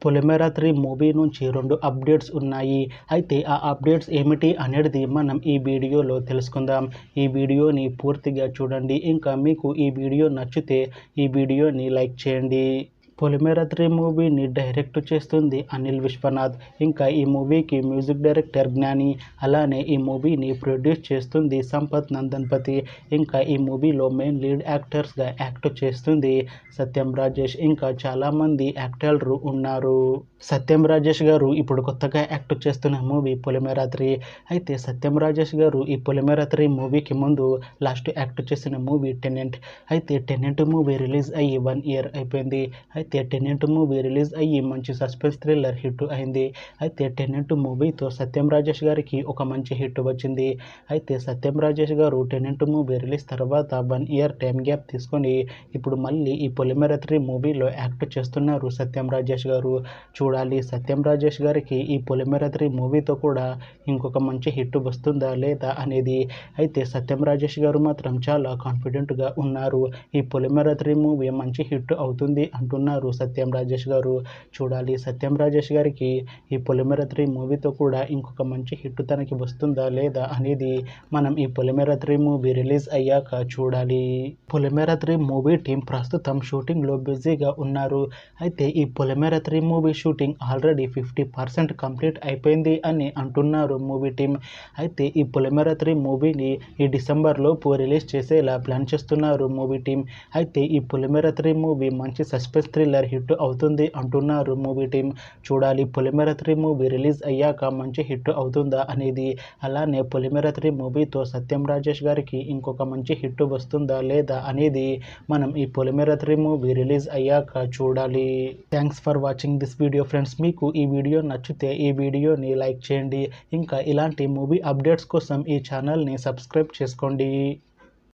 పొలిమేర 3 movie నుంచి 2 updates ఉన్నాయి. అయితే ఆ అప్డేట్స్ ఏమిటి అనేది మనం ఈ వీడియోలో తెలుసుకుందాం. ఈ వీడియోని పూర్తిగా చూడండి. ఇంకా మీకు ఈ వీడియో నచ్చితే ఈ వీడియోని లైక్ చేయండి. పొలిమేర 3 మూవీని డైరెక్ట్ చేస్తుంది అనిల్ విశ్వనాథ్. ఇంకా ఈ మూవీకి మ్యూజిక్ డైరెక్టర్ జ్ఞాని. అలానే ఈ మూవీని ప్రొడ్యూస్ చేస్తుంది సంపత్ నందన్పతి. ఇంకా ఈ మూవీలో మెయిన్ లీడ్ యాక్టర్స్గా యాక్ట్ చేస్తుంది సత్యం రాజేష్. ఇంకా చాలామంది యాక్టర్లు ఉన్నారు. సత్యం రాజేష్ గారు ఇప్పుడు కొత్తగా యాక్ట్ చేస్తున్న మూవీ పొలిమేర 3. అయితే సత్యం రాజేష్ గారు ఈ పొలిమేర 3 మూవీకి ముందు లాస్ట్ యాక్ట్ చేసిన మూవీ టెనెంట్. అయితే టెనెంట్ మూవీ రిలీజ్ అయ్యి 1 year అయిపోయింది. అయితే టెనెంట్ మూవీ రిలీజ్ అయ్యి మంచి సస్పెన్స్ థ్రిల్లర్ హిట్ అయింది. అయితే టెనెంట్ మూవీతో సత్యం రాజేష్ గారికి ఒక మంచి హిట్ వచ్చింది. అయితే సత్యం రాజేష్ గారు టెనెంట్ మూవీ రిలీజ్ తర్వాత 1 year టైం గ్యాప్ తీసుకొని ఇప్పుడు మళ్ళీ ఈ పొలిమేర 3 మూవీలో యాక్ట్ చేస్తున్నారు సత్యం రాజేష్ గారు. చూడాలి సత్యం రాజేష్ గారికి ఈ పొలిమేర 3 మూవీతో కూడా ఇంకొక మంచి హిట్ వస్తుందా లేదా అనేది. అయితే సత్యం రాజేష్ గారు మాత్రం చాలా కాన్ఫిడెంట్గా ఉన్నారు. ఈ పొలిమేర 3 మూవీ మంచి హిట్ అవుతుంది అంటున్నారు సత్యం రాజేష్ గారు. చూడాలి సత్యం రాజేష్ గారికి ఈ పొలిమేర 3 మూవీతో కూడా ఇంకొక మంచి హిట్ తనకి వస్తుందా లేదా అనేది మనం ఈ పొలిమేర 3 మూవీ రిలీజ్ అయ్యాక చూడాలి. పొలిమేర 3 మూవీ టీం ప్రస్తుతం షూటింగ్లో బిజీగా ఉన్నారు. అయితే ఈ పొలిమేర 3 మూవీ షూటింగ్ ఆల్రెడీ 50% కంప్లీట్ అయిపోయింది అని అంటున్నారు మూవీ టీం. అయితే ఈ పొలిమేర 3 మూవీని ఈ డిసెంబర్లోపు రిలీజ్ చేసేలా ప్లాన్ చేస్తున్నారు మూవీ టీం. అయితే ఈ పొలిమేర 3 మూవీ మంచి సస్పెన్స్ థ్రిల్లర్ హిట్ అవుతుంది అంటున్నారు మూవీ టీం. చూడాలి పొలిమేర 3 మూవీ రిలీజ్ అయ్యాక మంచి హిట్ అవుతుందా అనేది. అలానే పొలిమేర 3 మూవీతో సత్యం రాజేష్ గారికి ఇంకొక మంచి హిట్ వస్తుందా లేదా అనేది మనం ఈ పొలిమేర 3 మూవీ రిలీజ్ అయ్యాక చూడాలి. Thanks for watching this video friends. మీకు ఈ వీడియో నచ్చితే ఈ వీడియోని లైక్ చేయండి. ఇంకా ఇలాంటి మూవీ అప్డేట్స్ కోసం ఈ ఛానల్ని సబ్స్క్రైబ్ చేసుకోండి.